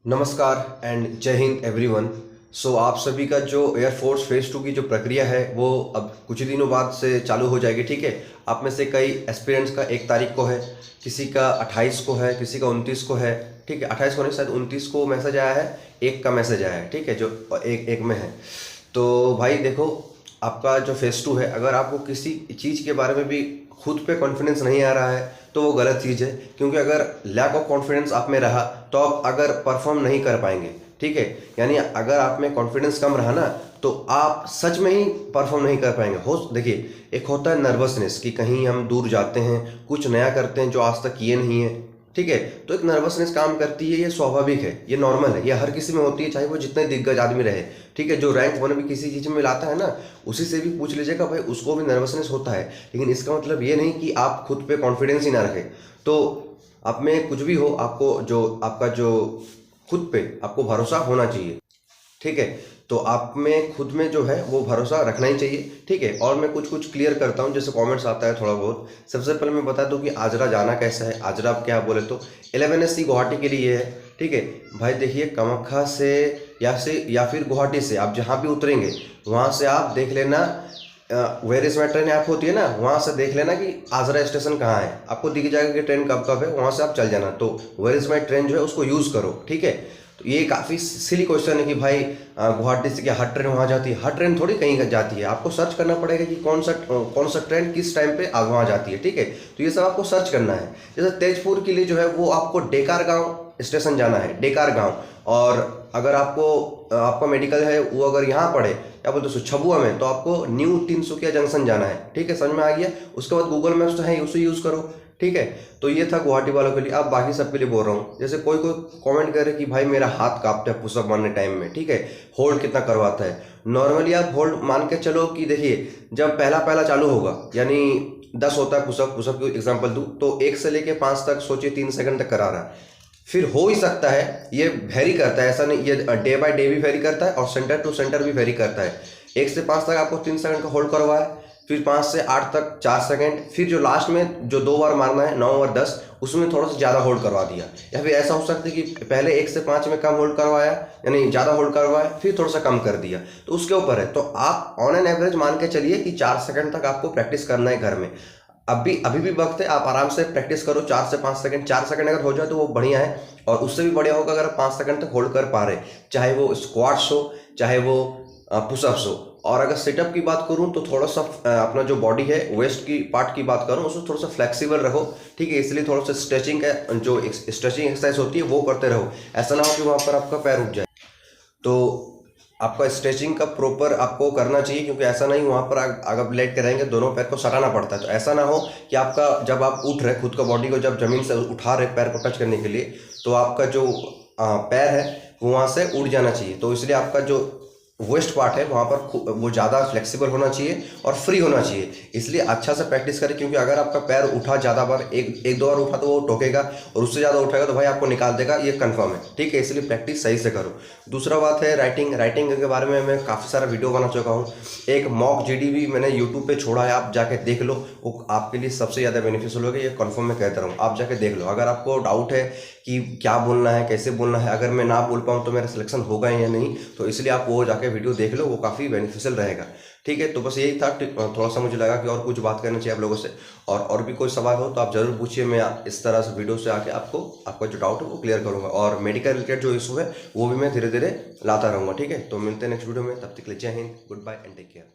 नमस्कार एंड जय हिंद एवरीवन। सो आप सभी का जो एयरफोर्स फेज 2 की जो प्रक्रिया है वो अब कुछ ही दिनों बाद से चालू हो जाएगी। ठीक है, आप में से कई एस्पिरेंट्स का 1 तारीख को है, किसी का 28 को है, किसी का 29 को है। ठीक है, 28 को नहीं, शायद 29 को मैसेज आया है, एक का मैसेज आया है। ठीक है, जो एक में है। तो भाई देखो, आपका जो फेज 2 है, अगर आपको किसी चीज़ के बारे में भी खुद पे कॉन्फिडेंस नहीं आ रहा है तो वो गलत चीज़ है, क्योंकि अगर लैक ऑफ कॉन्फिडेंस आप में रहा तो आप अगर परफॉर्म नहीं कर पाएंगे। ठीक है, यानी अगर आप में कॉन्फिडेंस कम रहा ना तो आप सच में ही परफॉर्म नहीं कर पाएंगे। हो देखिए, एक होता है नर्वसनेस कि कहीं हम दूर जाते हैं, कुछ नया करते हैं जो आज तक किए नहीं है। ठीक है, तो एक नर्वसनेस काम करती है, ये स्वाभाविक है, ये नॉर्मल है, ये हर किसी में होती है, चाहे वो जितने दिग्गज आदमी रहे। ठीक है, जो रैंक वन भी किसी चीज़ में लाता है ना, उसी से भी पूछ लीजिएगा भाई, उसको भी नर्वसनेस होता है। लेकिन इसका मतलब ये नहीं कि आप खुद पे कॉन्फिडेंस ही ना रखें। तो आप में कुछ भी हो, आपको जो आपका जो खुद पे आपको भरोसा होना चाहिए। ठीक है, तो आप में खुद में जो है वो भरोसा रखना ही चाहिए। ठीक है, और मैं कुछ कुछ क्लियर करता हूँ, जैसे कमेंट्स आता है थोड़ा बहुत। सबसे पहले मैं बता दूँ कि आजरा जाना कैसा है। आजरा आप क्या बोले तो 11SC गुवाहाटी के लिए है। ठीक है भाई, देखिए कामाख्या से या फिर गुवाहाटी से आप जहाँ भी उतरेंगे वहाँ से आप देख लेना, where is my train app होती है ना, वहाँ से देख लेना कि आजरा स्टेशन कहाँ है, आपको दिख जाएगा कि ट्रेन कब कब है, वहाँ से आप चल जाना। तो वेयर इज माई ट्रेन जो है उसको यूज़ करो। ठीक है, तो ये काफ़ी सिली क्वेश्चन है कि भाई गुवाहाटी से क्या हर ट्रेन वहाँ जाती है? हर ट्रेन थोड़ी कहीं जाती है, आपको सर्च करना पड़ेगा कि कौन सा ट्रेन किस टाइम पे वहाँ जाती है। ठीक है, तो ये सब आपको सर्च करना है। जैसे तेजपुर के लिए जो है वो आपको डेकार गांव स्टेशन जाना है, डेकार गांव। और अगर आपका मेडिकल है वो अगर यहाँ पड़े, क्या बोलते हैं, छबुआ में, तो आपको न्यू तिनसुकिया जंक्शन जाना है। ठीक है, समझ में आ गया। उसके बाद गूगल मैप्स तो है, उसे यूज़ करो। ठीक है, तो ये था गुवाहाटी वालों के लिए। अब बाकी सबके लिए बोल रहा हूँ, जैसे कोई कोई कमेंट करे कि भाई मेरा हाथ कांपता है पुशअप मारने टाइम में। ठीक है, होल्ड कितना करवाता है? नॉर्मली आप होल्ड मान के चलो कि देखिए, जब पहला पहला चालू होगा, यानी 10 होता है पुशअप की एग्जांपल दूँ तो 1 से लेके 5 तक सोचिए, 3 सेकंड तक करा रहा है। फिर हो ही सकता है, ये वेरी करता है, ऐसा नहीं, ये डे बाय डे भी वेरी करता है और सेंटर टू सेंटर भी वेरी करता है। 1 से 5 तक आपको 3 सेकंड का होल्ड करवाए, फिर 5 से 8 तक 4 सेकंड, फिर जो लास्ट में जो 2 बार मारना है 9 और 10, उसमें थोड़ा सा ज़्यादा होल्ड करवा दिया। या फिर ऐसा हो सकता है कि पहले 1 से 5 में कम होल्ड करवाया, यानी ज़्यादा होल्ड करवाया, फिर थोड़ा सा कम कर दिया, तो उसके ऊपर है। तो आप ऑन एन एवरेज मान के चलिए कि 4 सेकंड तक आपको प्रैक्टिस करना है घर में। अभी भी वक्त है, आप आराम से प्रैक्टिस करो। 4 से 5 सेकंड, 4 सेकंड अगर हो जाए तो वो बढ़िया है, और उससे भी बढ़िया होगा अगर आप 5 सेकंड तक होल्ड कर पा रहे, चाहे वो स्क्वाट्स हो चाहे वो पुशअप्स हो। और अगर सिटअप की बात करूं तो थोड़ा सा अपना जो बॉडी है, वेस्ट की पार्ट की बात करूं, उसको थोड़ा सा फ्लेक्सिबल रहो। ठीक है, इसलिए थोड़ा सा स्ट्रेचिंग का जो स्ट्रेचिंग एक्सरसाइज होती है वो करते रहो। ऐसा ना हो कि वहाँ पर आपका पैर उठ जाए। तो आपका स्ट्रेचिंग का प्रॉपर आपको करना चाहिए, क्योंकि ऐसा नहीं वहाँ पर अगर लेट के रहेंगे दोनों पैर को सटाना पड़ता है। तो ऐसा ना हो कि आपका जब आप उठ रहे, खुद का बॉडी को जब जमीन से उठा रहे पैर को टच करने के लिए, तो आपका जो पैर है वो वहाँ से उठ जाना चाहिए। तो इसलिए आपका जो वेस्ट पार्ट है वहाँ पर वो ज़्यादा फ्लेक्सिबल होना चाहिए और फ्री होना चाहिए। इसलिए अच्छा से प्रैक्टिस करें, क्योंकि अगर आपका पैर उठा ज़्यादा बार, एक दो बार उठा तो वो टोकेगा, और उससे ज़्यादा उठाएगा तो भाई आपको निकाल देगा, ये कंफर्म है। ठीक है, इसलिए प्रैक्टिस सही से करो। दूसरा बात है राइटिंग के बारे में मैं काफ़ी सारा वीडियो बना चुका हूँ। एक मॉक जीडी मैंने यूट्यूब पर छोड़ा है, आप जाके देख लो, वो आपके लिए सबसे ज़्यादा बेनिफिशियल होगा, ये कन्फर्म मैं कहता रहा हूँ। आप जाके देख लो। अगर आपको डाउट है कि क्या बोलना है, कैसे बोलना है, अगर मैं ना बोल पाऊँ तो मेरा सिलेक्शन होगा या नहीं, तो इसलिए आप वो जाके वीडियो देख लो, वो काफ़ी बेनिफिशियल रहेगा। ठीक है, तो बस यही था। थोड़ा सा मुझे लगा कि और कुछ बात करना चाहिए आप लोगों से, और भी कोई सवाल हो तो आप ज़रूर पूछिए। मैं इस तरह से वीडियो से आके आपका जो डाउट है वो क्लियर करूँगा, और मेडिकल रिलेटेड जो इशू है वो भी मैं धीरे धीरे लाता रहूँगा। ठीक है, तो मिलते हैं नेक्स्ट वीडियो में, तब तक के लिए जय Hind, good bye and take care.